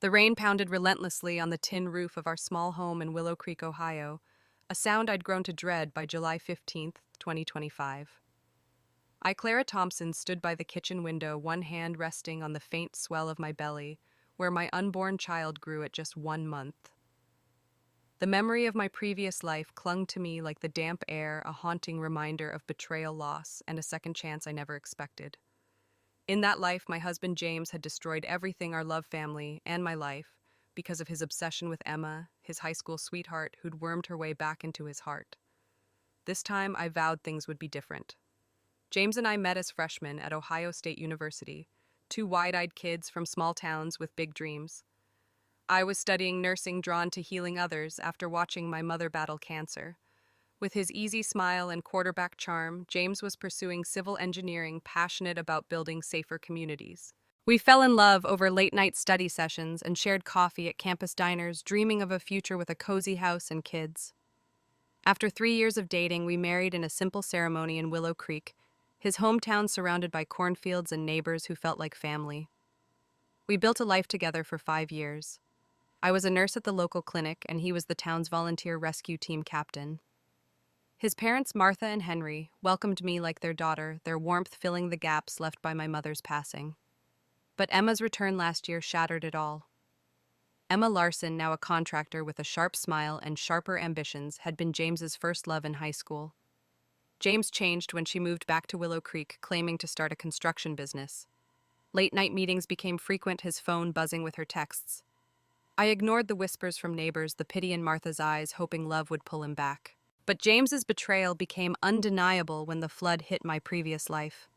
The rain pounded relentlessly on the tin roof of our small home in Willow Creek, Ohio, a sound I'd grown to dread by July 15th, 2025. Clara Thompson, stood by the kitchen window, one hand resting on the faint swell of my belly, where my unborn child grew at just 1 month. The memory of my previous life clung to me like the damp air, a haunting reminder of betrayal, loss, and a second chance I never expected. In that life, my husband James had destroyed everything, our love family and my life, because of his obsession with Emma, his high school sweetheart who'd wormed her way back into his heart. This time, I vowed things would be different. James and I met as freshmen at Ohio State University, two wide-eyed kids from small towns with big dreams. I was studying nursing, drawn to healing others after watching my mother battle cancer. With his easy smile and quarterback charm, James was pursuing civil engineering, passionate about building safer communities. We fell in love over late-night study sessions and shared coffee at campus diners, dreaming of a future with a cozy house and kids. After 3 years of dating, we married in a simple ceremony in Willow Creek, his hometown surrounded by cornfields and neighbors who felt like family. We built a life together for 5 years. I was a nurse at the local clinic, and he was the town's volunteer rescue team captain. His parents, Martha and Henry, welcomed me like their daughter, their warmth filling the gaps left by my mother's passing. But Emma's return last year shattered it all. Emma Larson, now a contractor with a sharp smile and sharper ambitions, had been James's first love in high school. James changed when she moved back to Willow Creek, claiming to start a construction business. Late-night meetings became frequent, his phone buzzing with her texts. I ignored the whispers from neighbors, the pity in Martha's eyes, hoping love would pull him back. But James's betrayal became undeniable when the flood hit my previous life.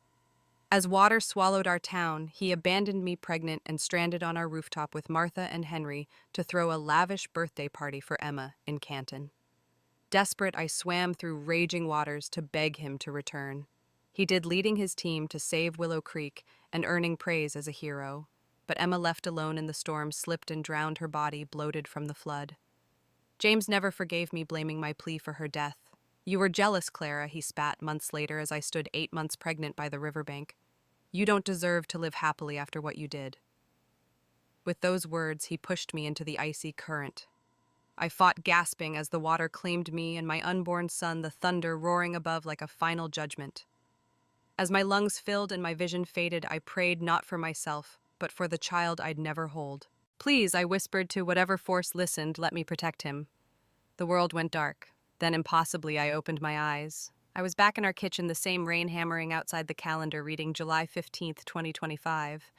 As water swallowed our town, he abandoned me pregnant and stranded on our rooftop with Martha and Henry to throw a lavish birthday party for Emma in Canton. Desperate, I swam through raging waters to beg him to return. He did, leading his team to save Willow Creek and earning praise as a hero. But Emma, left alone in the storm, slipped and drowned, her body bloated from the flood. James never forgave me, blaming my plea for her death. "You were jealous, Clara," he spat months later as I stood 8 months pregnant by the riverbank. "You don't deserve to live happily after what you did." With those words, he pushed me into the icy current. I fought, gasping, as the water claimed me and my unborn son, the thunder roaring above like a final judgment. As my lungs filled and my vision faded, I prayed, not for myself, but for the child I'd never hold. "Please," I whispered to whatever force listened, "let me protect him." The world went dark. Then, impossibly, I opened my eyes. I was back in our kitchen, the same rain hammering outside the calendar, reading July 15th, 2025.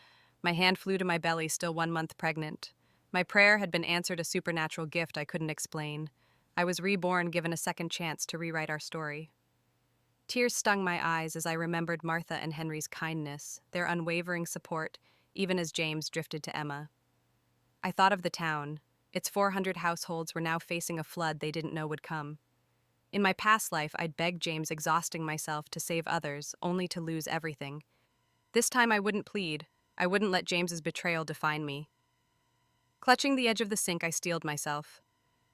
My hand flew to my belly, still 1 month pregnant. My prayer had been answered, a supernatural gift I couldn't explain. I was reborn, given a second chance to rewrite our story. Tears stung my eyes as I remembered Martha and Henry's kindness, their unwavering support, even as James drifted to Emma. I thought of the town. Its 400 households were now facing a flood they didn't know would come. In my past life, I'd begged James, exhausting myself to save others, only to lose everything. This time I wouldn't plead. I wouldn't let James's betrayal define me. Clutching the edge of the sink, I steeled myself.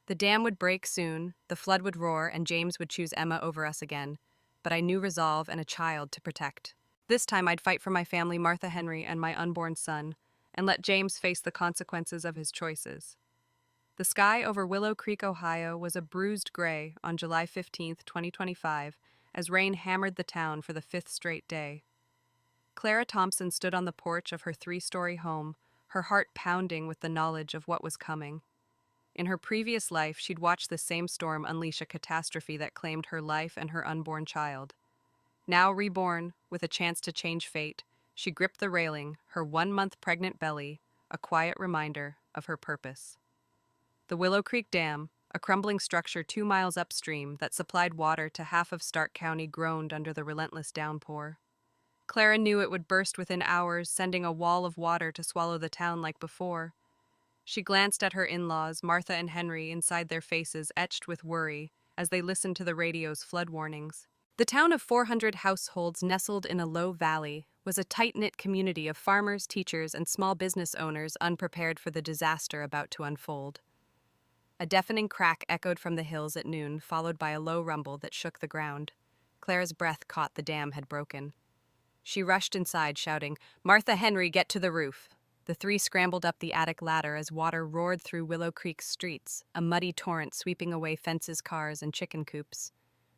The dam would break soon, the flood would roar, and James would choose Emma over us again. But I knew resolve and a child to protect. This time I'd fight for my family, Martha, Henry, and my unborn son, and let James face the consequences of his choices. The sky over Willow Creek, Ohio, was a bruised gray on July 15th, 2025, as rain hammered the town for the 5th straight day. Clara Thompson stood on the porch of her 3-story home, her heart pounding with the knowledge of what was coming. In her previous life, she'd watched the same storm unleash a catastrophe that claimed her life and her unborn child. Now reborn, with a chance to change fate, she gripped the railing, her 1 month pregnant belly, a quiet reminder of her purpose. The Willow Creek Dam, a crumbling structure 2 miles upstream that supplied water to half of Stark County, groaned under the relentless downpour. Clara knew it would burst within hours, sending a wall of water to swallow the town like before. She glanced at her in-laws, Martha and Henry, inside their faces etched with worry as they listened to the radio's flood warnings. The town of 400 households, nestled in a low valley, was a tight-knit community of farmers, teachers, and small business owners unprepared for the disaster about to unfold. A deafening crack echoed from the hills at noon, followed by a low rumble that shook the ground. Clara's breath caught. The dam had broken. She rushed inside, shouting, "Martha, Henry, get to the roof!" The three scrambled up the attic ladder as water roared through Willow Creek's streets, a muddy torrent sweeping away fences, cars, and chicken coops.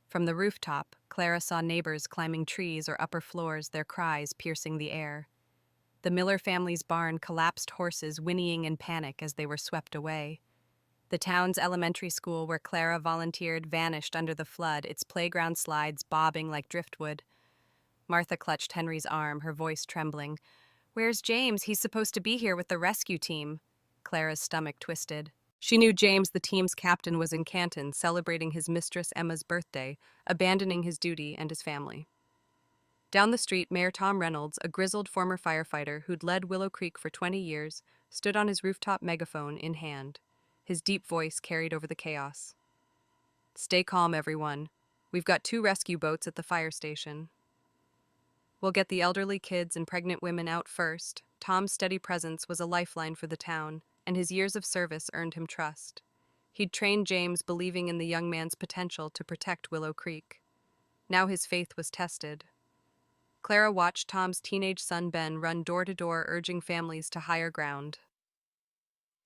From the rooftop, Clara saw neighbors climbing trees or upper floors, their cries piercing the air. The Miller family's barn collapsed, horses whinnying in panic as they were swept away. The town's elementary school where Clara volunteered vanished under the flood, its playground slides bobbing like driftwood. Martha clutched Henry's arm, her voice trembling. "Where's James? He's supposed to be here with the rescue team." Clara's stomach twisted. She knew James, the team's captain, was in Canton, celebrating his mistress Emma's birthday, abandoning his duty and his family. Down the street, Mayor Tom Reynolds, a grizzled former firefighter who'd led Willow Creek for 20 years, stood on his rooftop megaphone in hand. His deep voice carried over the chaos. "Stay calm, everyone. We've got 2 rescue boats at the fire station. We'll get the elderly kids and pregnant women out first." Tom's steady presence was a lifeline for the town, and his years of service earned him trust. He'd trained James, believing in the young man's potential to protect Willow Creek. Now his faith was tested. Clara watched Tom's teenage son Ben run door to door, urging families to higher ground.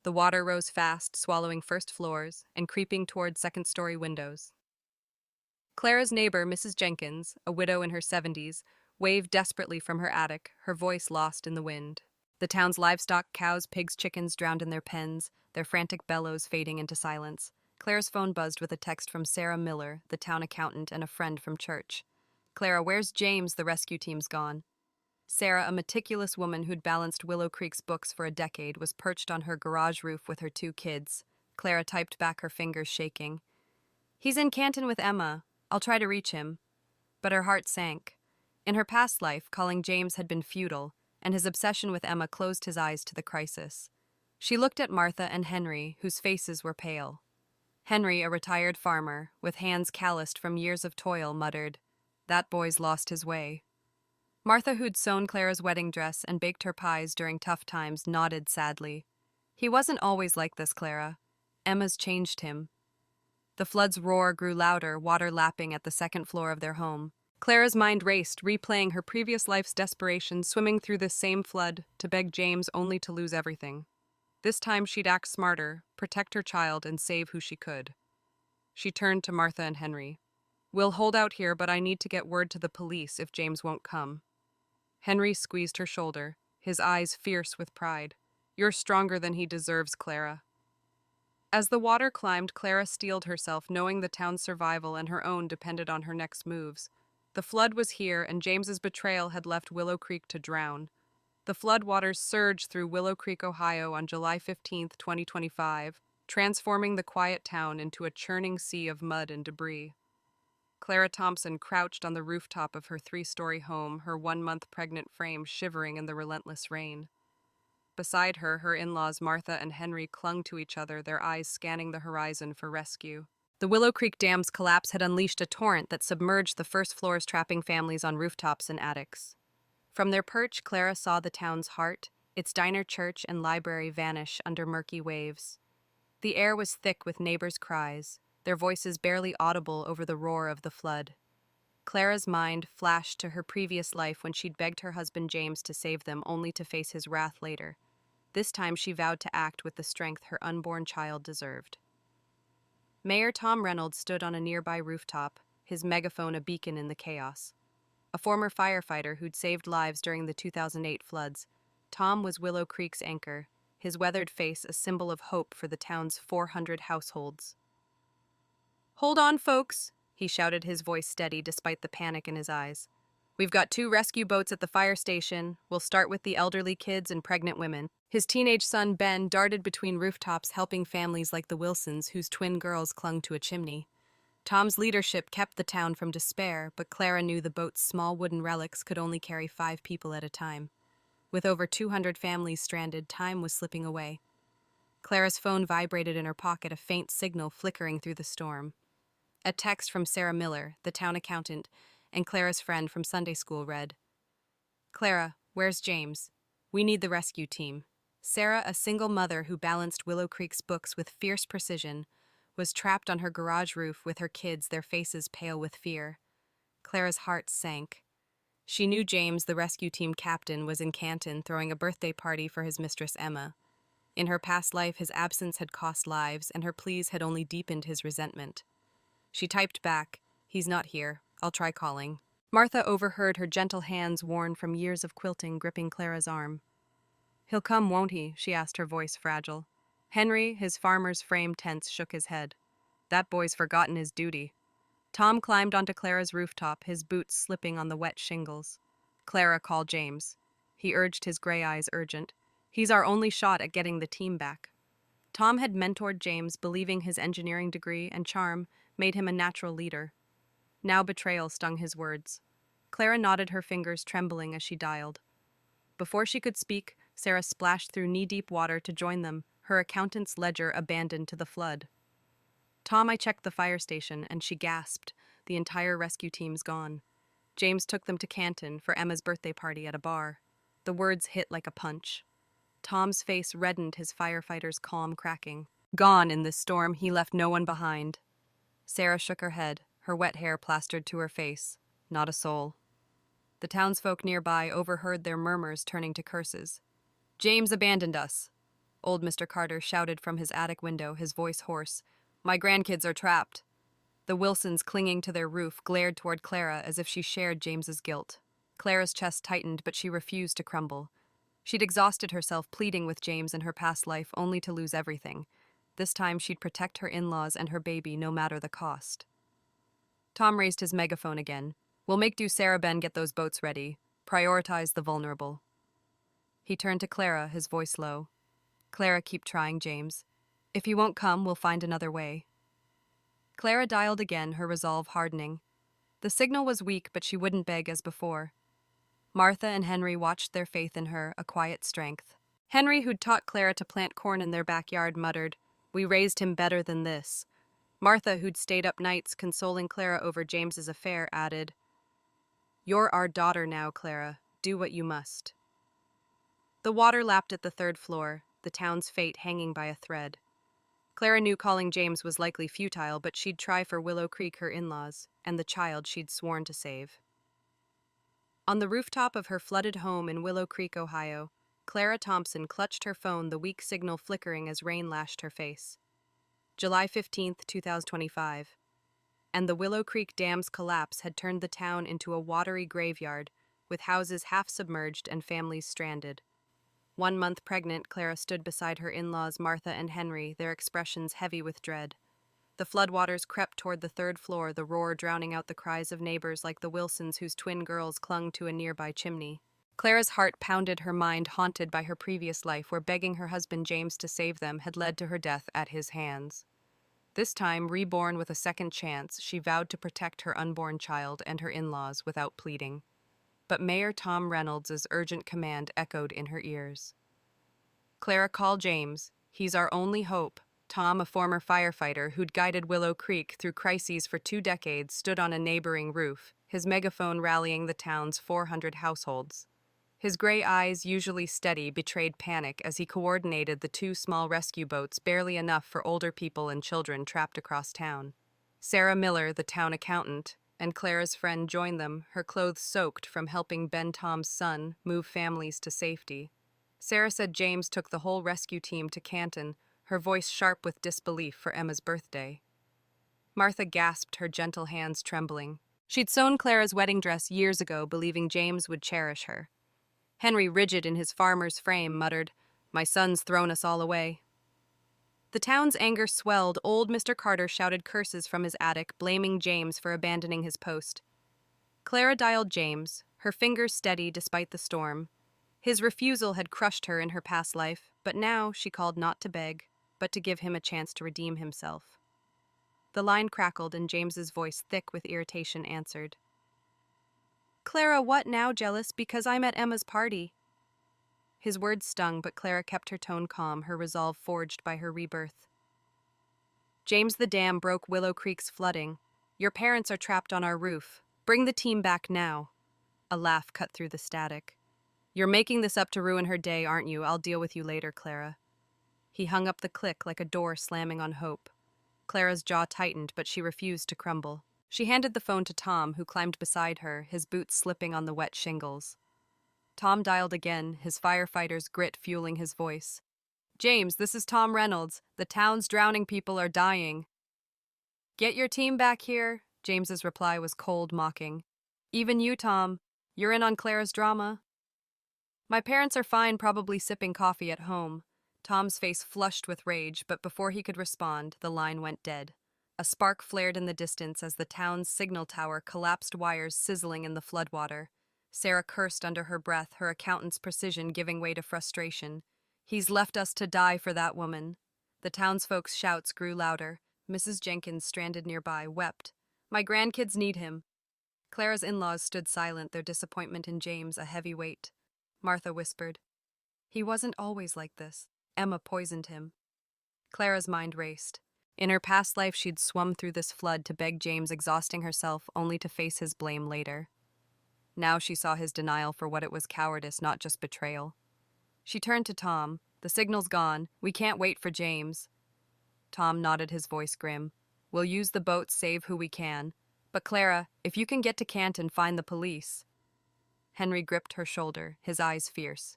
The water rose fast, swallowing first floors and creeping toward second-story windows. Clara's neighbor, Mrs. Jenkins, a widow in her 70s, waved desperately from her attic, her voice lost in the wind. The town's livestock, cows, pigs, chickens, drowned in their pens, their frantic bellows fading into silence. Clara's phone buzzed with a text from Sarah Miller, the town accountant and a friend from church. "Clara, where's James? The rescue team's gone." Sarah, a meticulous woman who'd balanced Willow Creek's books for a decade, was perched on her garage roof with her 2 kids. Clara typed back, her fingers shaking. "He's in Canton with Emma. I'll try to reach him." But her heart sank. In her past life, calling James had been futile, and his obsession with Emma closed his eyes to the crisis. She looked at Martha and Henry, whose faces were pale. Henry, a retired farmer, with hands calloused from years of toil, muttered, "That boy's lost his way." Martha, who'd sewn Clara's wedding dress and baked her pies during tough times, nodded sadly. "He wasn't always like this, Clara. Emma's changed him." The flood's roar grew louder, water lapping at the second floor of their home. Clara's mind raced, replaying her previous life's desperation, swimming through this same flood to beg James only to lose everything. This time she'd act smarter, protect her child, and save who she could. She turned to Martha and Henry. "We'll hold out here, but I need to get word to the police if James won't come." Henry squeezed her shoulder, his eyes fierce with pride. "You're stronger than he deserves, Clara." As the water climbed, Clara steeled herself, knowing the town's survival and her own depended on her next moves. The flood was here, and James's betrayal had left Willow Creek to drown. The flood waters surged through Willow Creek, Ohio on July 15, 2025, transforming the quiet town into a churning sea of mud and debris. Clara Thompson crouched on the rooftop of her 3-story home, her 1-month pregnant frame shivering in the relentless rain. Beside her, her in-laws Martha and Henry clung to each other, their eyes scanning the horizon for rescue. The Willow Creek Dam's collapse had unleashed a torrent that submerged the first floors, trapping families on rooftops and attics. From their perch, Clara saw the town's heart, its diner, church, and library vanish under murky waves. The air was thick with neighbors' cries, their voices barely audible over the roar of the flood. Clara's mind flashed to her previous life when she'd begged her husband James to save them, only to face his wrath later. This time she vowed to act with the strength her unborn child deserved. Mayor Tom Reynolds stood on a nearby rooftop, his megaphone a beacon in the chaos. A former firefighter who'd saved lives during the 2008 floods, Tom was Willow Creek's anchor, his weathered face a symbol of hope for the town's 400 households. "Hold on, folks," he shouted, his voice steady despite the panic in his eyes. "We've got 2 rescue boats at the fire station. We'll start with the elderly kids and pregnant women." His teenage son Ben darted between rooftops, helping families like the Wilsons, whose twin girls clung to a chimney. Tom's leadership kept the town from despair, but Clara knew the boat's small wooden relics could only carry 5 people at a time. With over 200 families stranded, time was slipping away. Clara's phone vibrated in her pocket, a faint signal flickering through the storm. A text from Sarah Miller, the town accountant, and Clara's friend from Sunday school read, "Clara, where's James? We need the rescue team." Sarah, a single mother who balanced Willow Creek's books with fierce precision, was trapped on her garage roof with her kids, their faces pale with fear. Clara's heart sank. She knew James, the rescue team captain, was in Canton throwing a birthday party for his mistress Emma. In her past life, his absence had cost lives, and her pleas had only deepened his resentment. She typed back, "He's not here. I'll try calling." Martha overheard her gentle hands worn from years of quilting gripping Clara's arm. "He'll come, won't he?" she asked, her voice fragile. Henry, his farmer's frame tense, shook his head. "That boy's forgotten his duty." Tom climbed onto Clara's rooftop, his boots slipping on the wet shingles. "Clara, call James." He urged, his gray eyes urgent. "He's our only shot at getting the team back." Tom had mentored James, believing his engineering degree and charm made him a natural leader. Now betrayal stung his words. Clara nodded, her fingers trembling as she dialed. Before she could speak, Sarah splashed through knee-deep water to join them, her accountant's ledger abandoned to the flood. "Tom, I checked the fire station," and she gasped. "The entire rescue team's gone. James took them to Canton for Emma's birthday party at a bar." The words hit like a punch. Tom's face reddened, his firefighter's calm cracking. Gone in this storm, he left no one behind. Sarah shook her head, her wet hair plastered to her face. Not a soul. The townsfolk nearby overheard their murmurs turning to curses. "James abandoned us," old Mr. Carter shouted from his attic window, his voice hoarse. "My grandkids are trapped." The Wilsons, clinging to their roof, glared toward Clara as if she shared James's guilt. Clara's chest tightened, but she refused to crumble. She'd exhausted herself pleading with James in her past life only to lose everything. This time she'd protect her in-laws and her baby no matter the cost. Tom raised his megaphone again. "We'll make do, Sarah. Ben, get those boats ready. Prioritize the vulnerable." He turned to Clara, his voice low. "Clara, keep trying, James. If he won't come, we'll find another way." Clara dialed again, her resolve hardening. The signal was weak, but she wouldn't beg as before. Martha and Henry watched their faith in her, a quiet strength. Henry, who'd taught Clara to plant corn in their backyard, muttered, "We raised him better than this." Martha, who'd stayed up nights consoling Clara over James's affair, added, "You're our daughter now, Clara. Do what you must." The water lapped at the third floor, the town's fate hanging by a thread. Clara knew calling James was likely futile, but she'd try for Willow Creek, her in-laws, and the child she'd sworn to save. On the rooftop of her flooded home in Willow Creek, Ohio, Clara Thompson clutched her phone, the weak signal flickering as rain lashed her face. July 15th, 2025. And the Willow Creek Dam's collapse had turned the town into a watery graveyard, with houses half submerged and families stranded. 1 month pregnant, Clara stood beside her in-laws Martha and Henry, their expressions heavy with dread. The floodwaters crept toward the third floor, the roar drowning out the cries of neighbors like the Wilsons, whose twin girls clung to a nearby chimney. Clara's heart pounded, her mind haunted by her previous life, where begging her husband James to save them had led to her death at his hands. This time, reborn with a second chance, she vowed to protect her unborn child and her in-laws without pleading. But Mayor Tom Reynolds' urgent command echoed in her ears. "Clara, call James. He's our only hope." Tom, a former firefighter who'd guided Willow Creek through crises for 2 decades, stood on a neighboring roof, his megaphone rallying the town's 400 households. His gray eyes, usually steady, betrayed panic as he coordinated the 2 small rescue boats, barely enough for older people and children trapped across town. Sarah Miller, the town accountant, and Clara's friend joined them, her clothes soaked from helping Ben Tom's son move families to safety. Sarah said James took the whole rescue team to Canton, her voice sharp with disbelief, for Emma's birthday. Martha gasped, her gentle hands trembling. She'd sewn Clara's wedding dress years ago, believing James would cherish her. Henry, rigid in his farmer's frame, muttered, "My son's thrown us all away." The town's anger swelled. Old Mr. Carter shouted curses from his attic, blaming James for abandoning his post. Clara dialed James, her fingers steady despite the storm. His refusal had crushed her in her past life, but now she called not to beg, but to give him a chance to redeem himself. The line crackled, and James's voice, thick with irritation, answered, "Clara, what now, jealous because I'm at Emma's party?" His words stung, but Clara kept her tone calm, her resolve forged by her rebirth. "James, the dam broke Willow Creek's flooding. Your parents are trapped on our roof. Bring the team back now." A laugh cut through the static. "You're making this up to ruin her day, aren't you? I'll deal with you later, Clara." He hung up the click like a door slamming on hope. Clara's jaw tightened, but she refused to crumble. She handed the phone to Tom, who climbed beside her, his boots slipping on the wet shingles. Tom dialed again, his firefighter's grit fueling his voice. "James, this is Tom Reynolds. The town's drowning people are dying." "Get your team back here," James's reply was cold, mocking. "Even you, Tom. You're in on Clara's drama." "My parents are fine, probably sipping coffee at home." Tom's face flushed with rage, but before he could respond, the line went dead. A spark flared in the distance as the town's signal tower collapsed, wires sizzling in the floodwater. Sarah cursed under her breath, her accountant's precision giving way to frustration. "He's left us to die for that woman." The townsfolk's shouts grew louder. Mrs. Jenkins, stranded nearby, wept. "My grandkids need him." Clara's in-laws stood silent, their disappointment in James a heavy weight. Martha whispered, "He wasn't always like this. Emma poisoned him." Clara's mind raced. In her past life, she'd swum through this flood to beg James, exhausting herself only to face his blame later. Now she saw his denial for what it was: cowardice, not just betrayal. She turned to Tom. "The signal's gone. We can't wait for James." Tom nodded, his voice grim. "We'll use the boat, save who we can. But Clara, if you can get to Canton, find the police." Henry gripped her shoulder, his eyes fierce.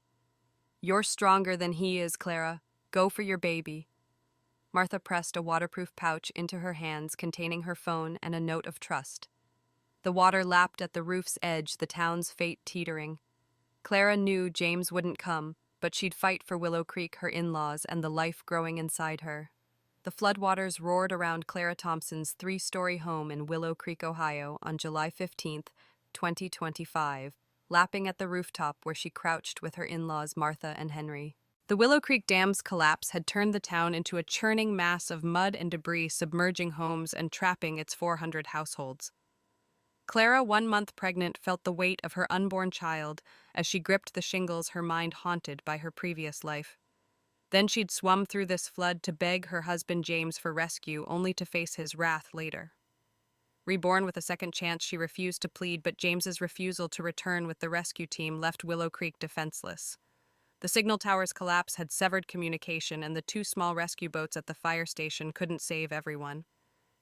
"You're stronger than he is, Clara. Go for your baby." Martha pressed a waterproof pouch into her hands containing her phone and a note of trust. The water lapped at the roof's edge, the town's fate teetering. Clara knew James wouldn't come, but she'd fight for Willow Creek, her in-laws, and the life growing inside her. The floodwaters roared around Clara Thompson's three-story home in Willow Creek, Ohio, on July 15th, 2025, lapping at the rooftop where she crouched with her in-laws Martha and Henry. The Willow Creek Dam's collapse had turned the town into a churning mass of mud and debris, submerging homes and trapping its 400 households. Clara, 1 month pregnant, felt the weight of her unborn child as she gripped the shingles, her mind haunted by her previous life. Then she'd swum through this flood to beg her husband James for rescue, only to face his wrath later. Reborn with a second chance, she refused to plead, but James's refusal to return with the rescue team left Willow Creek defenseless. The signal tower's collapse had severed communication, and the 2 small rescue boats at the fire station couldn't save everyone.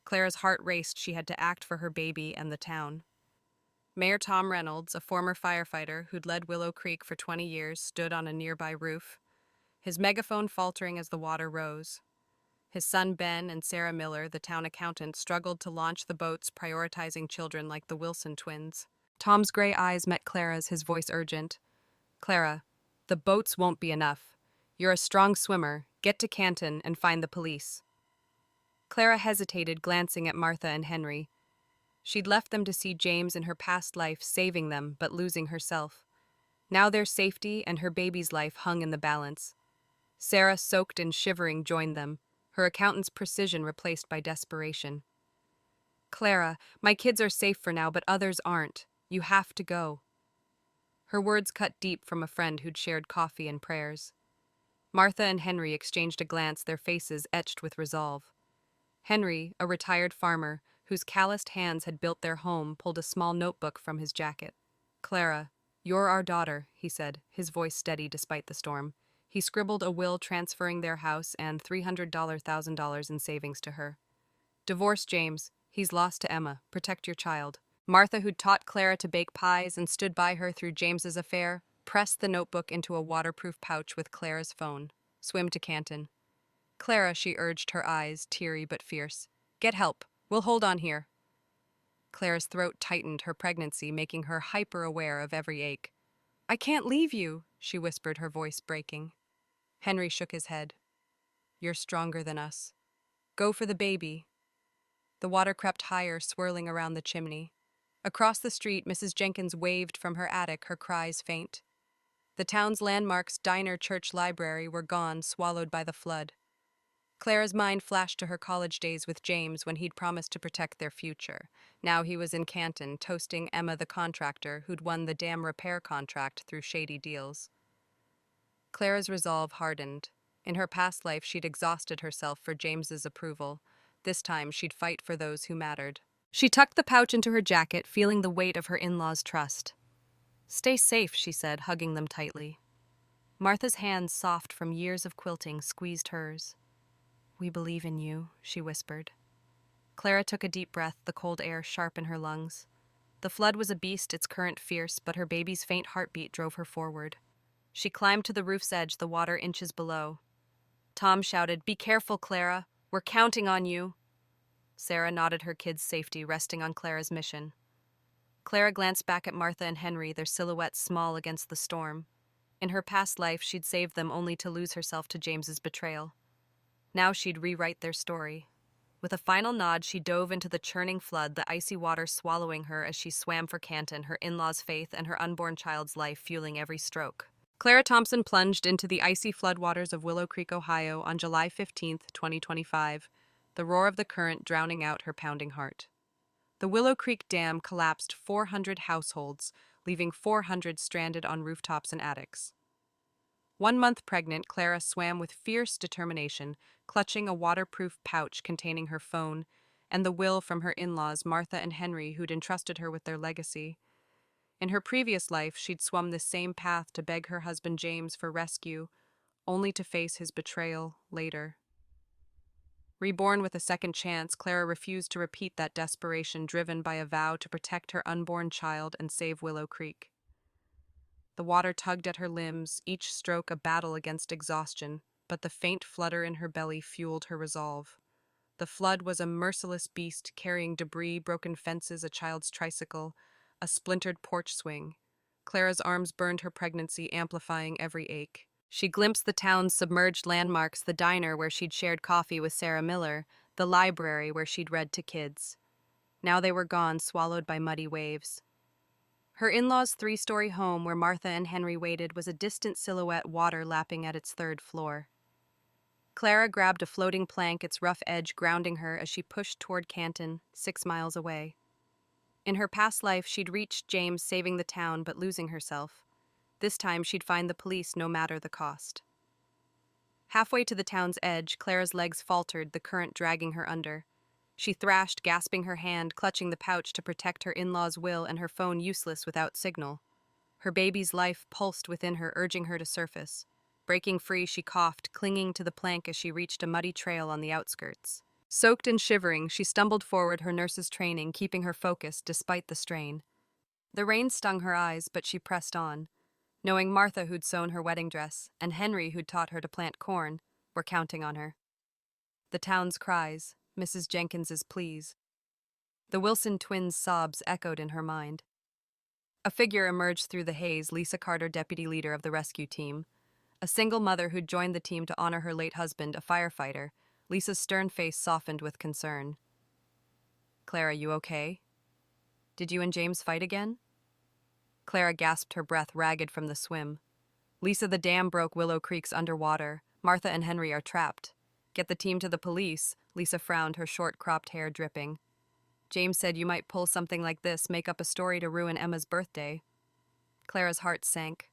Clara's heart raced. She had to act for her baby and the town. Mayor Tom Reynolds, a former firefighter who'd led Willow Creek for 20 years, stood on a nearby roof, his megaphone faltering as the water rose. His son Ben and Sarah Miller, the town accountant, struggled to launch the boats, prioritizing children like the Wilson twins. Tom's gray eyes met Clara's, his voice urgent. "Clara, the boats won't be enough. You're a strong swimmer. Get to Canton and find the police." Clara hesitated, glancing at Martha and Henry. She'd left them to see James in her past life, saving them, but losing herself. Now their safety and her baby's life hung in the balance. Sarah, soaked and shivering, joined them, her accountant's precision replaced by desperation. "Clara, my kids are safe for now, but others aren't. You have to go." Her words cut deep from a friend who'd shared coffee and prayers. Martha and Henry exchanged a glance, their faces etched with resolve. Henry, a retired farmer, whose calloused hands had built their home, pulled a small notebook from his jacket. "Clara, you're our daughter," he said, his voice steady despite the storm. He scribbled a will transferring their house and $300,000 in savings to her. "Divorce James. He's lost to Emma. Protect your child." Martha, who'd taught Clara to bake pies and stood by her through James's affair, pressed the notebook into a waterproof pouch with Clara's phone. "Swim to Canton." "Clara," she urged, her eyes teary but fierce. "Get help. We'll hold on here." Clara's throat tightened, her pregnancy making her hyper-aware of every ache. "I can't leave you," she whispered, her voice breaking. Henry shook his head. "You're stronger than us. Go for the baby." The water crept higher, swirling around the chimney. Across the street, Mrs. Jenkins waved from her attic, her cries faint. The town's landmarks, diner, church, library, were gone, swallowed by the flood. Clara's mind flashed to her college days with James when he'd promised to protect their future. Now he was in Canton, toasting Emma, the contractor, who'd won the dam repair contract through shady deals. Clara's resolve hardened. In her past life, she'd exhausted herself for James's approval. This time, she'd fight for those who mattered. She tucked the pouch into her jacket, feeling the weight of her in-laws' trust. "Stay safe," she said, hugging them tightly. Martha's hands, soft from years of quilting, squeezed hers. "We believe in you," she whispered. Clara took a deep breath, the cold air sharp in her lungs. The flood was a beast, its current fierce, but her baby's faint heartbeat drove her forward. She climbed to the roof's edge, the water inches below. Tom shouted, "Be careful, Clara. We're counting on you." Sarah nodded, her kids' safety resting on Clara's mission. Clara glanced back at Martha and Henry, their silhouettes small against the storm. In her past life, she'd saved them only to lose herself to James's betrayal. Now she'd rewrite their story. With a final nod, she dove into the churning flood, the icy water swallowing her as she swam for Canton, her in-laws' faith and her unborn child's life fueling every stroke. Clara Thompson plunged into the icy floodwaters of Willow Creek, Ohio on July 15th, 2025, the roar of the current drowning out her pounding heart. The Willow Creek Dam collapsed 400 households, leaving 400 stranded on rooftops and attics. 1 month pregnant, Clara swam with fierce determination, clutching a waterproof pouch containing her phone and the will from her in-laws, Martha and Henry, who'd entrusted her with their legacy. In her previous life, she'd swum this same path to beg her husband James for rescue, only to face his betrayal later. Reborn with a second chance, Clara refused to repeat that desperation, driven by a vow to protect her unborn child and save Willow Creek. The water tugged at her limbs, each stroke a battle against exhaustion, but the faint flutter in her belly fueled her resolve. The flood was a merciless beast, carrying debris, broken fences, a child's tricycle, a splintered porch swing. Clara's arms burned her pregnancy, amplifying every ache. She glimpsed the town's submerged landmarks, the diner where she'd shared coffee with Sarah Miller, the library where she'd read to kids. Now they were gone, swallowed by muddy waves. Her in-laws' 3-story home where Martha and Henry waited was a distant silhouette, water lapping at its 3rd floor. Clara grabbed a floating plank, its rough edge grounding her as she pushed toward Canton, 6 miles away. In her past life, she'd reached James, saving the town but losing herself. This time, she'd find the police no matter the cost. Halfway to the town's edge, Clara's legs faltered, the current dragging her under. She thrashed, gasping her hand, clutching the pouch to protect her in-laws' will and her phone useless without signal. Her baby's life pulsed within her, urging her to surface. Breaking free, she coughed, clinging to the plank as she reached a muddy trail on the outskirts. Soaked and shivering, she stumbled forward, her nurse's training keeping her focused despite the strain. The rain stung her eyes, but she pressed on. Knowing Martha, who'd sewn her wedding dress, and Henry, who'd taught her to plant corn, were counting on her. The town's cries, Mrs. Jenkins's pleas. The Wilson twins' sobs echoed in her mind. A figure emerged through the haze, Lisa Carter, deputy leader of the rescue team. A single mother who'd joined the team to honor her late husband, a firefighter. Lisa's stern face softened with concern. "Clara, you okay? Did you and James fight again?" Clara gasped, her breath ragged from the swim. "Lisa, the dam broke, Willow Creek's underwater. Martha and Henry are trapped. Get the team to the police." Lisa frowned, her short-cropped hair dripping. "James said you might pull something like this, make up a story to ruin Emma's birthday." Clara's heart sank.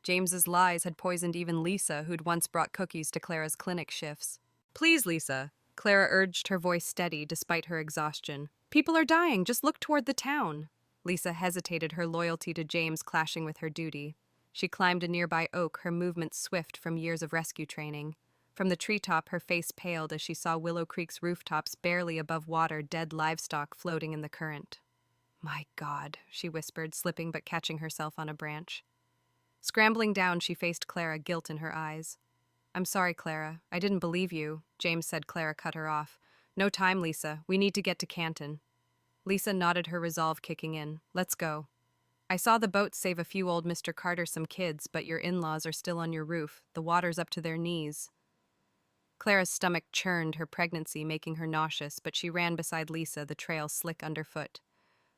James's lies had poisoned even Lisa, who'd once brought cookies to Clara's clinic shifts. "Please, Lisa," Clara urged, her voice steady despite her exhaustion. "People are dying, just look toward the town." Lisa hesitated, her loyalty to James clashing with her duty. She climbed a nearby oak, her movements swift from years of rescue training. From the treetop, her face paled as she saw Willow Creek's rooftops barely above water, dead livestock floating in the current. "My God," she whispered, slipping but catching herself on a branch. Scrambling down, she faced Clara, guilt in her eyes. "I'm sorry, Clara. I didn't believe you," James said. Clara cut her off. "No time, Lisa. We need to get to Canton." Lisa nodded, her resolve kicking in. "Let's go. I saw the boat save a few old Mr. Carter some kids, but your in-laws are still on your roof. The water's up to their knees." Clara's stomach churned, her pregnancy making her nauseous, but she ran beside Lisa, the trail slick underfoot.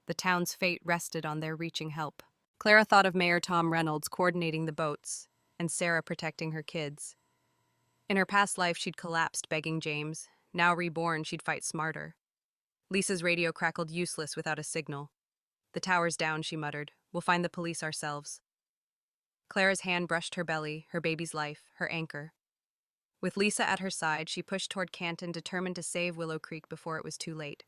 The town's fate rested on their reaching help. Clara thought of Mayor Tom Reynolds coordinating the boats, and Sarah protecting her kids. In her past life, she'd collapsed begging James. Now reborn, she'd fight smarter. Lisa's radio crackled, useless without a signal. "The tower's down," she muttered. "We'll find the police ourselves." Clara's hand brushed her belly, her baby's life, her anchor. With Lisa at her side, she pushed toward Canton, determined to save Willow Creek before it was too late.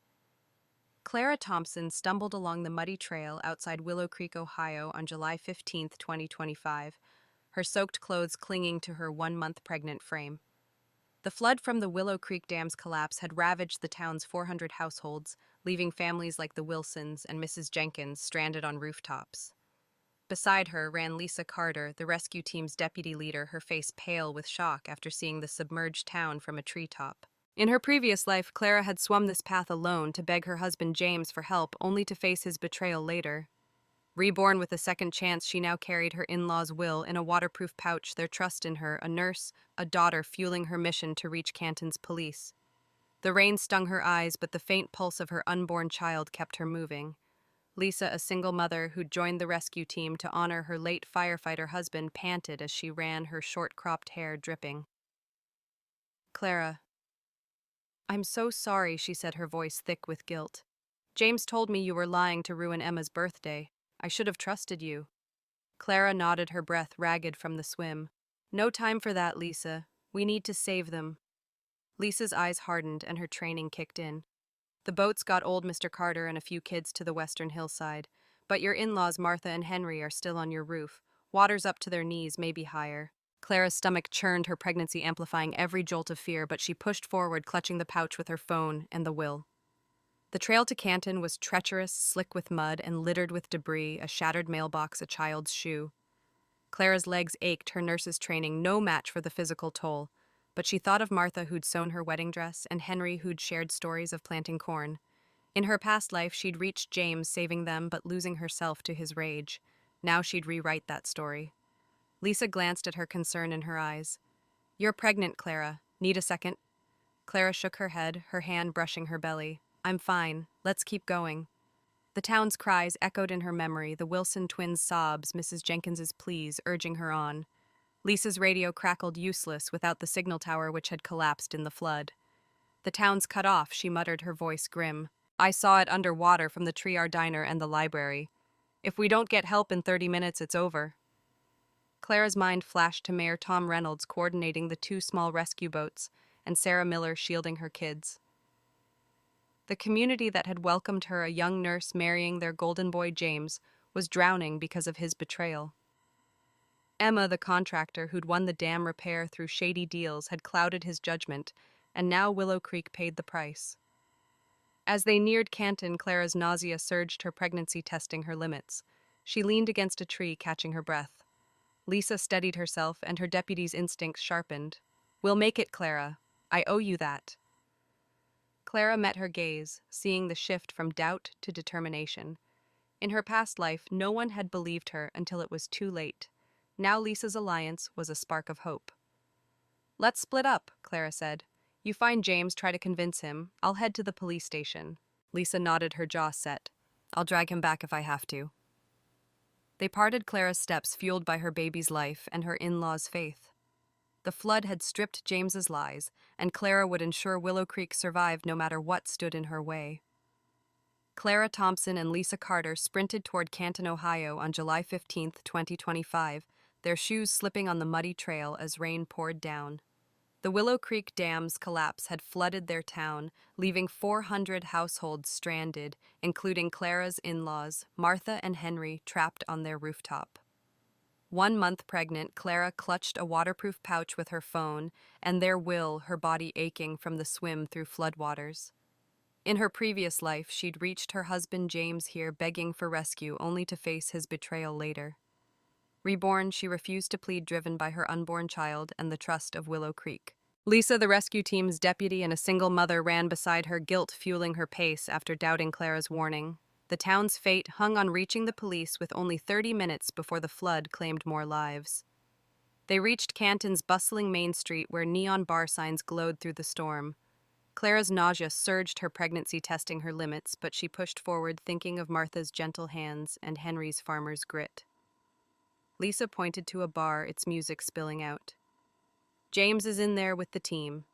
Clara Thompson stumbled along the muddy trail outside Willow Creek, Ohio on July 15, 2025, her soaked clothes clinging to her 1-month pregnant frame. The flood from the Willow Creek Dam's collapse had ravaged the town's 400 households, leaving families like the Wilsons and Mrs. Jenkins stranded on rooftops. Beside her ran Lisa Carter, the rescue team's deputy leader, her face pale with shock after seeing the submerged town from a treetop. In her previous life, Clara had swum this path alone to beg her husband James for help, only to face his betrayal later. Reborn with a second chance, she now carried her in-laws' will in a waterproof pouch, their trust in her, a nurse, a daughter, fueling her mission to reach Canton's police. The rain stung her eyes, but the faint pulse of her unborn child kept her moving. Lisa, a single mother who'd joined the rescue team to honor her late firefighter husband, panted as she ran, her short-cropped hair dripping. "Clara, I'm so sorry," she said, her voice thick with guilt. "James told me you were lying to ruin Emma's birthday. I should have trusted you." Clara nodded, her breath ragged from the swim. "No time for that, Lisa. We need to save them." Lisa's eyes hardened and her training kicked in. "The boats got old Mr. Carter and a few kids to the western hillside, but your in-laws, Martha and Henry, are still on your roof. Water's up to their knees, maybe higher." Clara's stomach churned, her pregnancy amplifying every jolt of fear, but she pushed forward, clutching the pouch with her phone and the will. The trail to Canton was treacherous, slick with mud, and littered with debris, a shattered mailbox, a child's shoe. Clara's legs ached, her nurse's training no match for the physical toll, but she thought of Martha, who'd sewn her wedding dress, and Henry, who'd shared stories of planting corn. In her past life, she'd reached James, saving them but losing herself to his rage. Now she'd rewrite that story. Lisa glanced at her, concern in her eyes. "You're pregnant, Clara. Need a second?" Clara shook her head, her hand brushing her belly. "I'm fine. Let's keep going." The town's cries echoed in her memory, the Wilson twins' sobs, Mrs. Jenkins's pleas, urging her on. Lisa's radio crackled, useless without the signal tower which had collapsed in the flood. "The town's cut off," she muttered, her voice grim. "I saw it underwater from the Triar Diner and the library. If we don't get help in 30 minutes, it's over." Clara's mind flashed to Mayor Tom Reynolds coordinating the 2 small rescue boats and Sarah Miller shielding her kids. The community that had welcomed her, a young nurse marrying their golden boy James, was drowning because of his betrayal. Emma, the contractor who'd won the dam repair through shady deals, had clouded his judgment, and now Willow Creek paid the price. As they neared Canton, Clara's nausea surged, her pregnancy testing her limits. She leaned against a tree, catching her breath. Lisa steadied herself, and her deputy's instincts sharpened. "We'll make it, Clara. I owe you that." Clara met her gaze, seeing the shift from doubt to determination. In her past life, no one had believed her until it was too late. Now Lisa's alliance was a spark of hope. "Let's split up," Clara said. "You find James, try to convince him. I'll head to the police station." Lisa nodded, her jaw set. "I'll drag him back if I have to." They parted, Clara's steps fueled by her baby's life and her in-laws' faith. The flood had stripped James's lies, and Clara would ensure Willow Creek survived no matter what stood in her way. Clara Thompson and Lisa Carter sprinted toward Canton, Ohio on July 15, 2025, their shoes slipping on the muddy trail as rain poured down. The Willow Creek Dam's collapse had flooded their town, leaving 400 households stranded, including Clara's in-laws, Martha and Henry, trapped on their rooftop. 1 month pregnant, Clara clutched a waterproof pouch with her phone and their will, her body aching from the swim through floodwaters. In her previous life, she'd reached her husband James here, begging for rescue, only to face his betrayal later. Reborn, she refused to plead, driven by her unborn child and the trust of Willow Creek. Lisa, the rescue team's deputy and a single mother, ran beside her, guilt fueling her pace after doubting Clara's warning. The town's fate hung on reaching the police with only 30 minutes before the flood claimed more lives. They reached Canton's bustling main street where neon bar signs glowed through the storm. Clara's nausea surged, her pregnancy testing her limits, but she pushed forward, thinking of Martha's gentle hands and Henry's farmer's grit. Lisa pointed to a bar, its music spilling out. "James is in there with the team."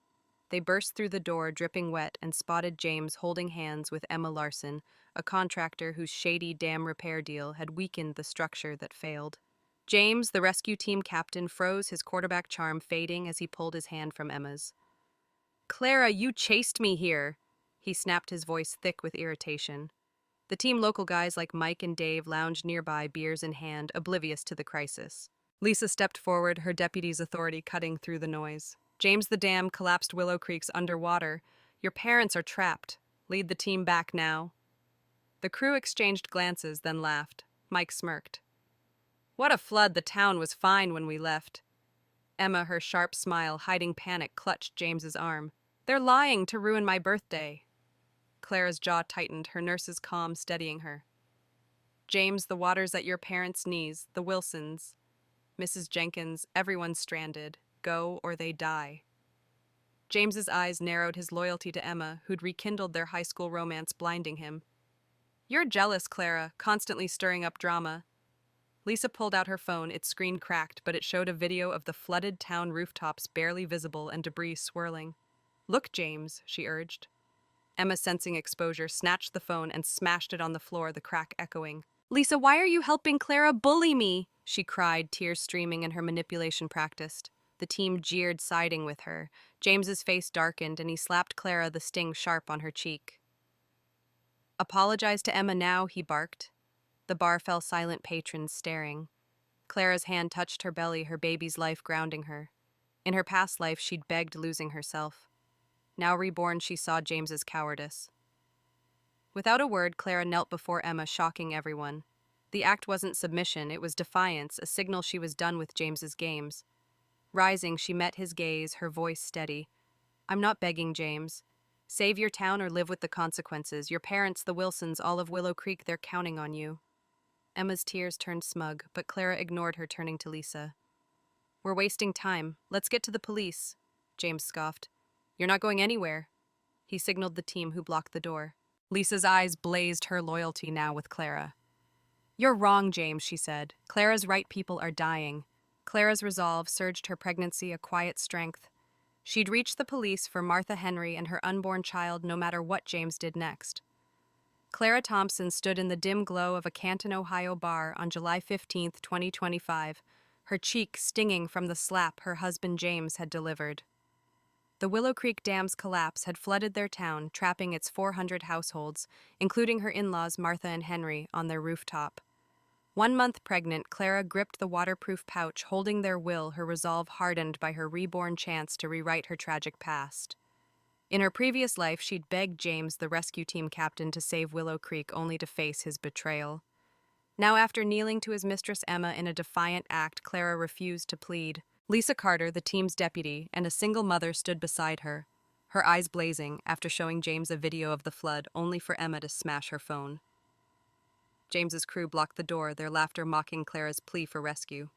They burst through the door, dripping wet, and spotted James holding hands with Emma Larson, a contractor whose shady dam repair deal had weakened the structure that failed. James, the rescue team captain, froze, his quarterback charm fading as he pulled his hand from Emma's. "Clara, you chased me here," he snapped, his voice thick with irritation. The team local guys like Mike and Dave lounged nearby, beers in hand, oblivious to the crisis. Lisa stepped forward, her deputy's authority cutting through the noise. James, the dam collapsed. Willow Creek's underwater. Your parents are trapped. Lead the team back now. The crew exchanged glances, then laughed. Mike smirked. What a flood. The town was fine when we left. Emma, her sharp smile hiding panic, clutched James's arm. They're lying to ruin my birthday. Clara's jaw tightened, her nurse's calm steadying her. James, the water's at your parents' knees, the Wilsons. Mrs. Jenkins, everyone's stranded. Go or they die. James's eyes narrowed, his loyalty to Emma, who'd rekindled their high school romance blinding him. You're jealous, Clara, constantly stirring up drama. Lisa pulled out her phone, its screen cracked, but it showed a video of the flooded town rooftops barely visible and debris swirling. Look, James, she urged. Emma, sensing exposure, snatched the phone and smashed it on the floor, the crack echoing. Lisa, why are you helping Clara bully me? She cried, tears streaming in her manipulation practice. The team jeered, siding with her. James's face darkened, and he slapped Clara, the sting sharp on her cheek. Apologize to Emma now, he barked. The bar fell silent, patrons staring. Clara's hand touched her belly, her baby's life grounding her. In her past life, she'd begged, losing herself. Now reborn, she saw James's cowardice. Without a word, Clara knelt before Emma, shocking everyone. The act wasn't submission, it was defiance, a signal she was done with James's games. Rising, she met his gaze, her voice steady. I'm not begging, James. Save your town or live with the consequences. Your parents, the Wilsons, all of Willow Creek, they're counting on you. Emma's tears turned smug, but Clara ignored her, turning to Lisa. We're wasting time. Let's get to the police, James scoffed. You're not going anywhere. He signaled the team, who blocked the door. Lisa's eyes blazed, her loyalty now with Clara. You're wrong, James, she said. Clara's right, people are dying. Clara's resolve surged, her pregnancy a quiet strength. She'd reach the police for Martha Henry and her unborn child no matter what James did next. Clara Thompson stood in the dim glow of a Canton, Ohio bar on July 15, 2025, her cheek stinging from the slap her husband James had delivered. The Willow Creek Dam's collapse had flooded their town, trapping its 400 households, including her in-laws Martha and Henry, on their rooftop. 1 month pregnant, Clara gripped the waterproof pouch, holding their will, her resolve hardened by her reborn chance to rewrite her tragic past. In her previous life, she'd begged James, the rescue team captain, to save Willow Creek, only to face his betrayal. Now, after kneeling to his mistress Emma in a defiant act, Clara refused to plead. Lisa Carter, the team's deputy, and a single mother stood beside her, her eyes blazing after showing James a video of the flood, only for Emma to smash her phone. James's crew blocked the door, their laughter mocking Clara's plea for rescue.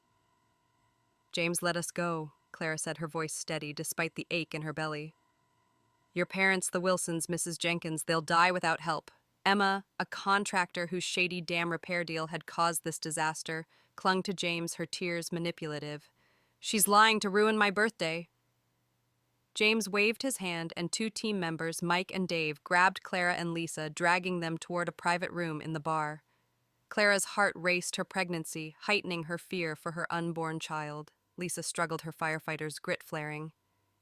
James, let us go, Clara said, her voice steady despite the ache in her belly. Your parents, the Wilsons, Mrs. Jenkins, they'll die without help. Emma, a contractor whose shady dam repair deal had caused this disaster, clung to James, her tears manipulative. She's lying to ruin my birthday. James waved his hand, and 2 team members, Mike and Dave, grabbed Clara and Lisa, dragging them toward a private room in the bar. Clara's heart raced, her pregnancy heightening her fear for her unborn child. Lisa struggled, her firefighter's grit flaring.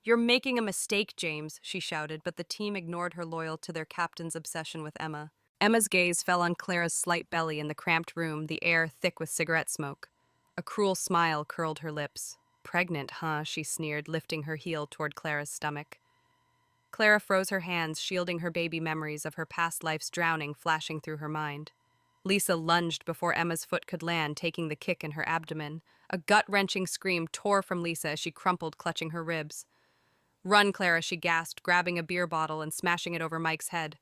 You're making a mistake, James, she shouted, but the team ignored her, loyal to their captain's obsession with Emma. Emma's gaze fell on Clara's slight belly in the cramped room, the air thick with cigarette smoke. A cruel smile curled her lips. Pregnant, huh? She sneered, lifting her heel toward Clara's stomach. Clara froze her hands, shielding her baby, memories of her past life's drowning flashing through her mind. Lisa lunged before Emma's foot could land, taking the kick in her abdomen. A gut-wrenching scream tore from Lisa as she crumpled, clutching her ribs. Run, Clara, she gasped, grabbing a beer bottle and smashing it over Mike's head.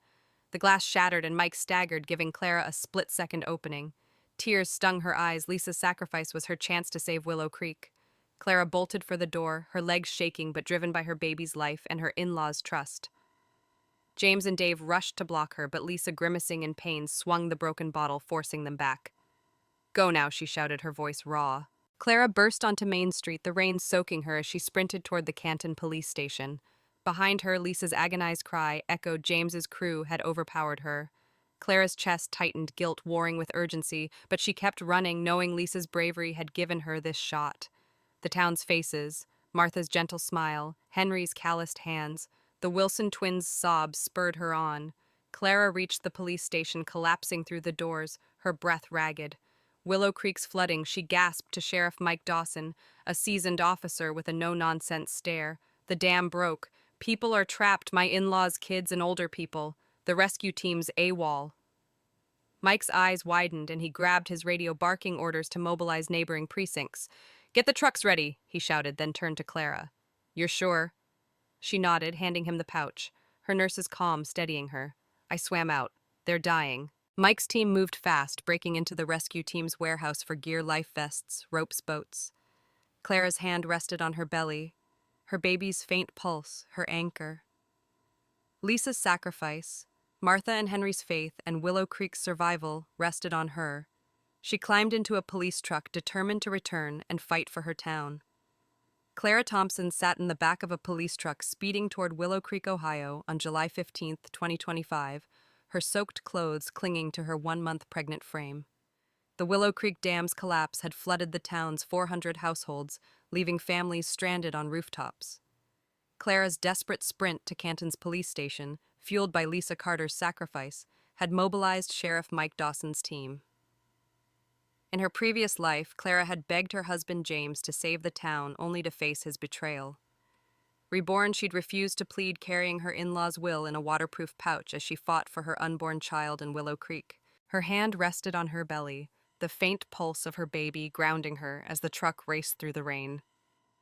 The glass shattered and Mike staggered, giving Clara a split-second opening. Tears stung her eyes. Lisa's sacrifice was her chance to save Willow Creek. Clara bolted for the door, her legs shaking but driven by her baby's life and her in-laws' trust. James and Dave rushed to block her, but Lisa, grimacing in pain, swung the broken bottle, forcing them back. Go now, she shouted, her voice raw. Clara burst onto Main Street, the rain soaking her as she sprinted toward the Canton police station. Behind her, Lisa's agonized cry echoed. James's crew had overpowered her. Clara's chest tightened, guilt warring with urgency, but she kept running, knowing Lisa's bravery had given her this shot. The town's faces, Martha's gentle smile, Henry's calloused hands, the Wilson twins' sobs spurred her on. Clara reached the police station, collapsing through the doors, her breath ragged. Willow Creek's flooding, she gasped to Sheriff Mike Dawson, a seasoned officer with a no-nonsense stare. The dam broke. People are trapped, my in-laws, kids, and older people. The rescue team's AWOL. Mike's eyes widened and he grabbed his radio, barking orders to mobilize neighboring precincts. Get the trucks ready, he shouted, then turned to Clara. You're sure? She nodded, handing him the pouch. Her nurse's calm, steadying her. I swam out. They're dying. Mike's team moved fast, breaking into the rescue team's warehouse for gear, life vests, ropes, boats. Clara's hand rested on her belly, her baby's faint pulse, her anchor. Lisa's sacrifice, Martha and Henry's faith, and Willow Creek's survival rested on her. She climbed into a police truck, determined to return and fight for her town. Clara Thompson sat in the back of a police truck speeding toward Willow Creek, Ohio on July 15, 2025, her soaked clothes clinging to her 1-month pregnant frame. The Willow Creek Dam's collapse had flooded the town's 400 households, leaving families stranded on rooftops. Clara's desperate sprint to Canton's police station, fueled by Lisa Carter's sacrifice, had mobilized Sheriff Mike Dawson's team. In her previous life, Clara had begged her husband James to save the town only to face his betrayal. Reborn, she'd refused to plead, carrying her in-laws' will in a waterproof pouch as she fought for her unborn child in Willow Creek. Her hand rested on her belly, the faint pulse of her baby grounding her as the truck raced through the rain.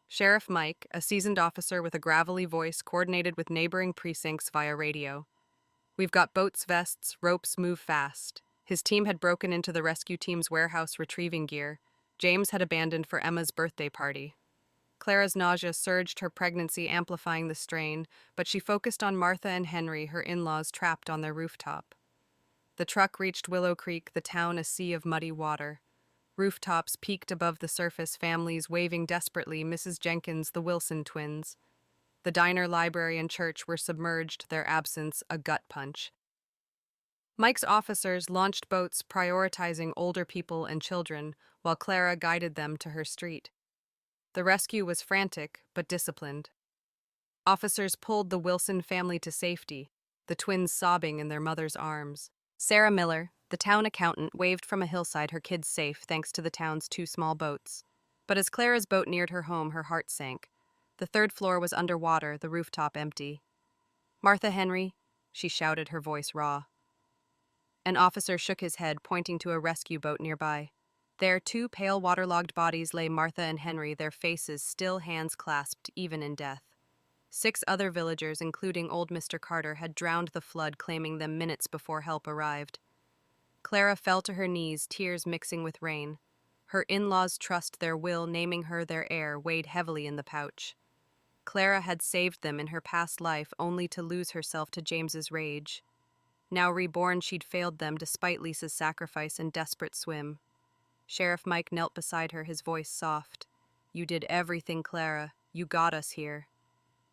Sheriff Mike, a seasoned officer with a gravelly voice, coordinated with neighboring precincts via radio. We've got boats, vests, ropes, move fast. His team had broken into the rescue team's warehouse retrieving gear. James had abandoned for Emma's birthday party. Clara's nausea surged, her pregnancy amplifying the strain, but she focused on Martha and Henry, her in-laws trapped on their rooftop. The truck reached Willow Creek, the town a sea of muddy water. Rooftops peaked above the surface, families waving desperately, Mrs. Jenkins, the Wilson twins. The diner, library, and church were submerged, their absence a gut punch. Mike's officers launched boats, prioritizing older people and children, while Clara guided them to her street. The rescue was frantic, but disciplined. Officers pulled the Wilson family to safety, the twins sobbing in their mother's arms. Sarah Miller, the town accountant, waved from a hillside, her kids safe thanks to the town's 2 small boats. But as Clara's boat neared her home, her heart sank. The 3rd floor was underwater, the rooftop empty. Martha Henry, she shouted, her voice raw. An officer shook his head, pointing to a rescue boat nearby. There, 2 pale, waterlogged bodies lay, Martha and Henry, their faces still, hands clasped, even in death. 6 other villagers, including old Mr. Carter, had drowned the flood, claiming them minutes before help arrived. Clara fell to her knees, tears mixing with rain. Her in-laws' trust, their will, naming her their heir, weighed heavily in the pouch. Clara had saved them in her past life, only to lose herself to James's rage. Now reborn, she'd failed them despite Lisa's sacrifice and desperate swim. Sheriff Mike knelt beside her, his voice soft. You did everything, Clara. You got us here.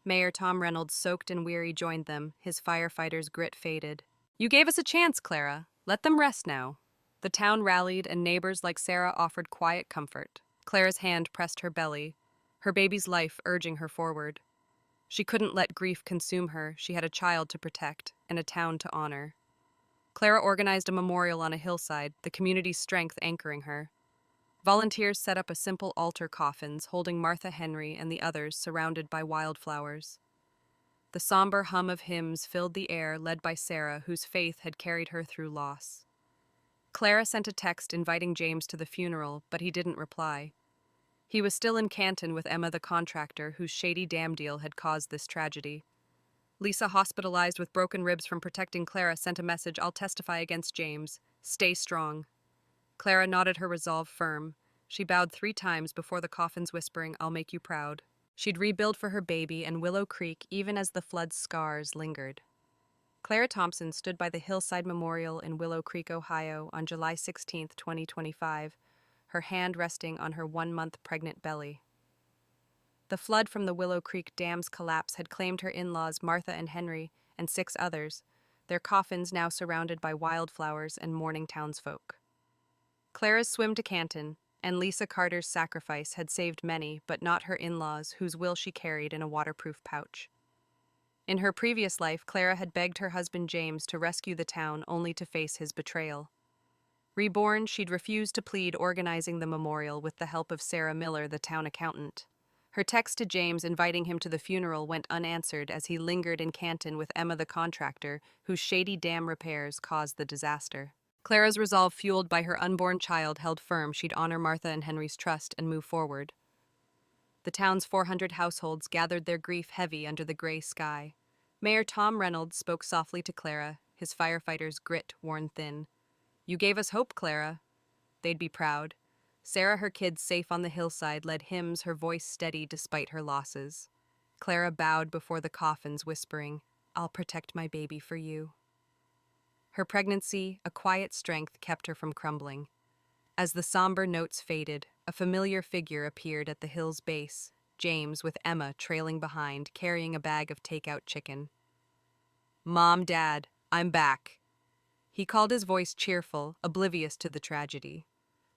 Mayor Tom Reynolds, soaked and weary, joined them, his firefighter's grit faded. You gave us a chance, Clara. Let them rest now. The town rallied, and neighbors like Sarah offered quiet comfort. Clara's hand pressed her belly, her baby's life urging her forward. She couldn't let grief consume her. She had a child to protect and a town to honor. Clara organized a memorial on a hillside, the community's strength anchoring her. Volunteers set up a simple altar, coffins holding Martha Henry and the others, surrounded by wildflowers. The somber hum of hymns filled the air, led by Sarah, whose faith had carried her through loss. Clara sent a text inviting James to the funeral, but he didn't reply. He was still in Canton with Emma, the contractor, whose shady dam deal had caused this tragedy. Lisa, hospitalized with broken ribs from protecting Clara, sent a message, I'll testify against James. Stay strong. Clara nodded, her resolve firm. She bowed 3 times before the coffins, whispering, I'll make you proud. She'd rebuild for her baby and Willow Creek even as the flood's scars lingered. Clara Thompson stood by the hillside memorial in Willow Creek, Ohio on July 16, 2025, her hand resting on her 1-month pregnant belly. The flood from the Willow Creek Dam's collapse had claimed her in-laws, Martha and Henry, and 6 others, their coffins now surrounded by wildflowers and mourning townsfolk. Clara's swim to Canton and Lisa Carter's sacrifice had saved many, but not her in-laws, whose will she carried in a waterproof pouch. In her previous life, Clara had begged her husband James to rescue the town only to face his betrayal. Reborn, she'd refused to plead, organizing the memorial with the help of Sarah Miller, the town accountant. Her text to James inviting him to the funeral went unanswered as he lingered in Canton with Emma the contractor, whose shady dam repairs caused the disaster. Clara's resolve, fueled by her unborn child, held firm she'd honor Martha and Henry's trust and move forward. The town's 400 households gathered their grief heavy under the gray sky. Mayor Tom Reynolds spoke softly to Clara, his firefighters' grit worn thin. "You gave us hope, Clara." They'd be proud. Sarah, her kids safe on the hillside, led hymns, her voice steady despite her losses. Clara bowed before the coffins, whispering, "I'll protect my baby for you." Her pregnancy, a quiet strength, kept her from crumbling. As the somber notes faded, a familiar figure appeared at the hill's base, James, with Emma trailing behind, carrying a bag of takeout chicken. "Mom, Dad, I'm back." He called, his voice cheerful, oblivious to the tragedy.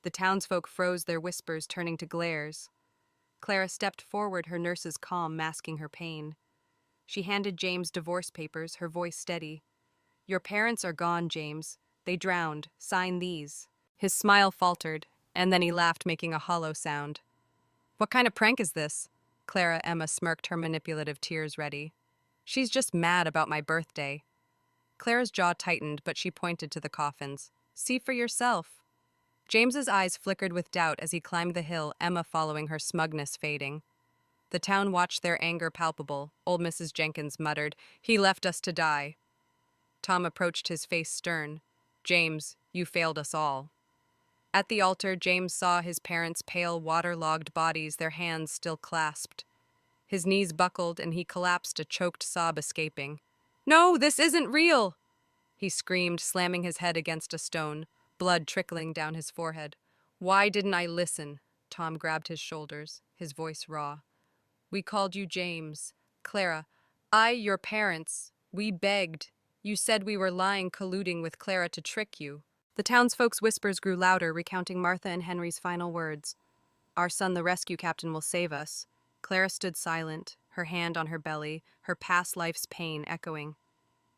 The townsfolk froze, their whispers turning to glares. Clara stepped forward, her nurse's calm masking her pain. She handed James divorce papers, her voice steady. "Your parents are gone, James. They drowned. Sign these." His smile faltered, and then he laughed, making a hollow sound. "What kind of prank is this?" Emma smirked, her manipulative tears ready. "She's just mad about my birthday." Clara's jaw tightened, but she pointed to the coffins. "See for yourself." James's eyes flickered with doubt as he climbed the hill, Emma following, her smugness fading. The town watched, their anger palpable. Old Mrs. Jenkins muttered, "He left us to die." Tom approached, his face stern. "James, you failed us all." At the altar, James saw his parents' pale, waterlogged bodies, their hands still clasped. His knees buckled, and he collapsed, a choked sob escaping. "No, this isn't real!" he screamed, slamming his head against a stone, blood trickling down his forehead. "Why didn't I listen?" Tom grabbed his shoulders, his voice raw. "We called you James. Clara, your parents. We begged. You said we were lying, colluding with Clara to trick you." The townsfolk's whispers grew louder, recounting Martha and Henry's final words. "Our son, the rescue captain, will save us." Clara stood silent, her hand on her belly, her past life's pain echoing.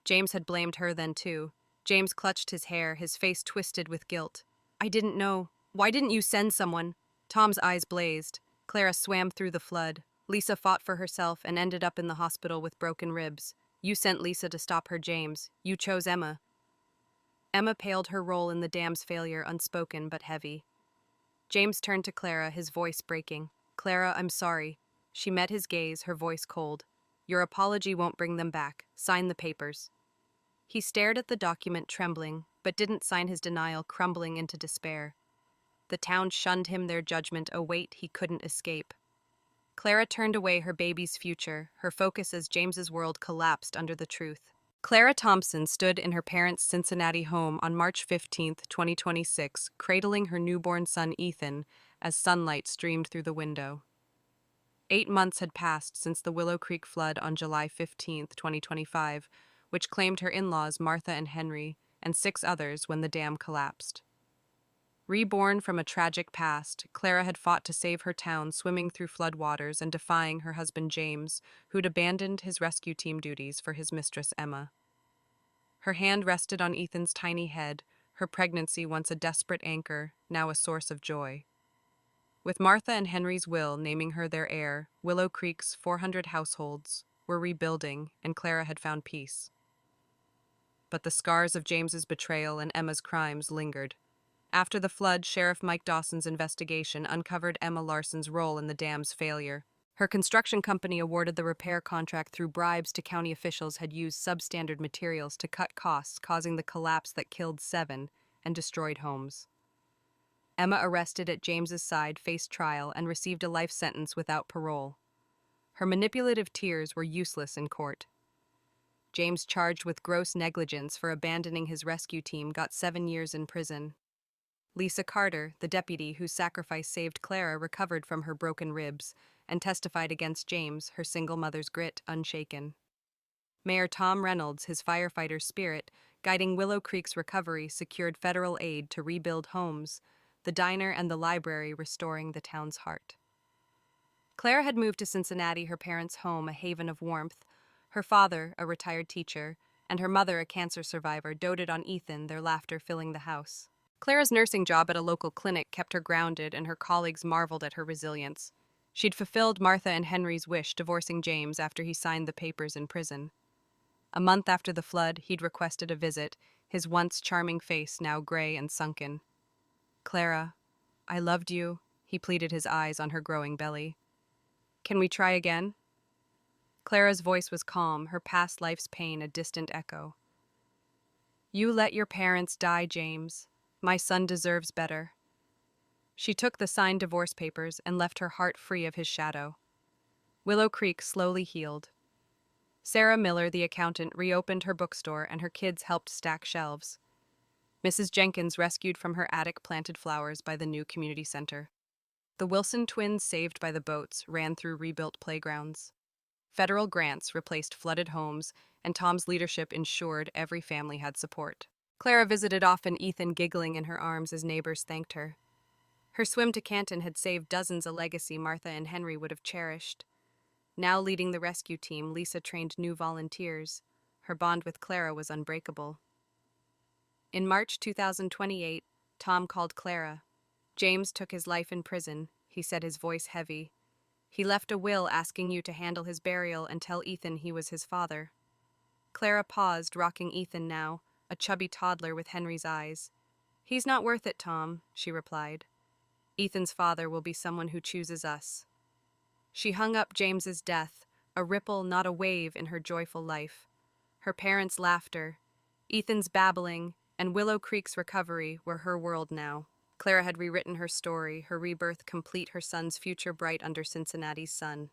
James had blamed her then too. James clutched his hair, his face twisted with guilt. "I didn't know. Why didn't you send someone?" Tom's eyes blazed. Clara swam through the flood. Lisa fought for herself and ended up in the hospital with broken ribs. "You sent Lisa to stop her, James. You chose Emma." Emma paled, her role in the dam's failure unspoken but heavy. James turned to Clara, his voice breaking. "Clara, I'm sorry." She met his gaze, her voice cold. "Your apology won't bring them back. Sign the papers." He stared at the document, trembling, but didn't sign, his denial crumbling into despair. The town shunned him, their judgment a weight he couldn't escape. Clara turned away, her baby's future, her focus as James's world collapsed under the truth. Clara Thompson stood in her parents' Cincinnati home on March 15, 2026, cradling her newborn son Ethan as sunlight streamed through the window. 8 months had passed since the Willow Creek flood on July 15, 2025, which claimed her in-laws Martha and Henry, and 6 others when the dam collapsed. Reborn from a tragic past, Clara had fought to save her town, swimming through floodwaters and defying her husband James, who'd abandoned his rescue team duties for his mistress Emma. Her hand rested on Ethan's tiny head, her pregnancy once a desperate anchor, now a source of joy. With Martha and Henry's will naming her their heir, Willow Creek's 400 households were rebuilding, and Clara had found peace. But the scars of James's betrayal and Emma's crimes lingered. After the flood, Sheriff Mike Dawson's investigation uncovered Emma Larson's role in the dam's failure. Her construction company awarded the repair contract through bribes to county officials had used substandard materials to cut costs, causing the collapse that killed 7 and destroyed homes. Emma, arrested at James's side, faced trial and received a life sentence without parole. Her manipulative tears were useless in court. James, charged with gross negligence for abandoning his rescue team, got 7 years in prison. Lisa Carter, the deputy whose sacrifice saved Clara, recovered from her broken ribs and testified against James, her single mother's grit unshaken. Mayor Tom Reynolds, his firefighter spirit, guiding Willow Creek's recovery, secured federal aid to rebuild homes, the diner and the library restoring the town's heart. Clara had moved to Cincinnati, her parents' home, a haven of warmth. Her father, a retired teacher, and her mother, a cancer survivor, doted on Ethan, their laughter filling the house. Clara's nursing job at a local clinic kept her grounded, and her colleagues marveled at her resilience. She'd fulfilled Martha and Henry's wish, divorcing James after he signed the papers in prison. A month after the flood, he'd requested a visit, his once charming face now gray and sunken. "Clara, I loved you," he pleaded, his eyes on her growing belly. "Can we try again?" Clara's voice was calm, her past life's pain a distant echo. "You let your parents die, James. My son deserves better." She took the signed divorce papers and left her heart free of his shadow. Willow Creek slowly healed. Sarah Miller, the accountant, reopened her bookstore and her kids helped stack shelves. Mrs. Jenkins rescued from her attic planted flowers by the new community center. The Wilson twins, saved by the boats, ran through rebuilt playgrounds. Federal grants replaced flooded homes, and Tom's leadership ensured every family had support. Clara visited often, Ethan giggling in her arms as neighbors thanked her. Her swim to Canton had saved dozens, a legacy Martha and Henry would have cherished. Now leading the rescue team, Lisa trained new volunteers. Her bond with Clara was unbreakable. In March 2028, Tom called Clara. "James took his life in prison," he said, his voice heavy. "He left a will asking you to handle his burial and tell Ethan he was his father." Clara paused, rocking Ethan now, a chubby toddler with Henry's eyes. "He's not worth it, Tom," she replied. "Ethan's father will be someone who chooses us." She hung up James's death, a ripple, not a wave, in her joyful life. Her parents' laughter, Ethan's babbling, and Willow Creek's recovery were her world now. Clara had rewritten her story, her rebirth complete, her son's future bright under Cincinnati's sun.